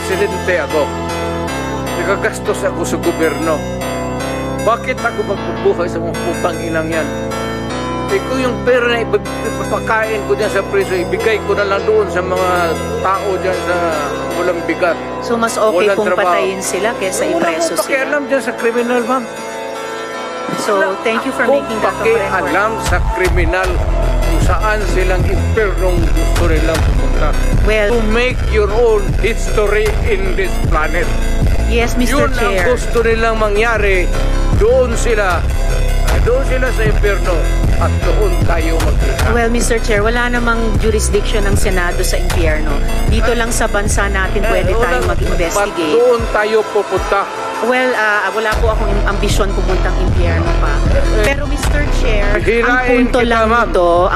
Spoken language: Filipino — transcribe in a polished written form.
presidente ako. Nagagastos ako sa gobyerno. Bakit ako magbubuhay sa mga putang inang yan? Eh kung yung pera na ipapakain ko dyan sa preso, ibigay ko na lang doon sa mga tao dyan sa walang bigat. So mas okay kung patayin sila kaysa ipreso sila? Wala akong pakialam dyan sa kriminal, ma'am. So thank you for making that record. Pakialam sa kriminal kung saan silang impernong gusto nilang pumunta. Well, to make your own history in this planet. Yes, Mr. Yun Chair. ang gusto nilang mangyari. Doon sila sa impyerno at doon tayo magkita. Well, Mr. Chair, wala namang jurisdiction ng Senado sa impyerno. Dito lang sa bansa natin pwede tayong mag-investigate. Doon tayo pupunta. Well, wala po akong ambisyon pumuntang impyerno pa. Pero Mr. Chair, ang punto lang nito,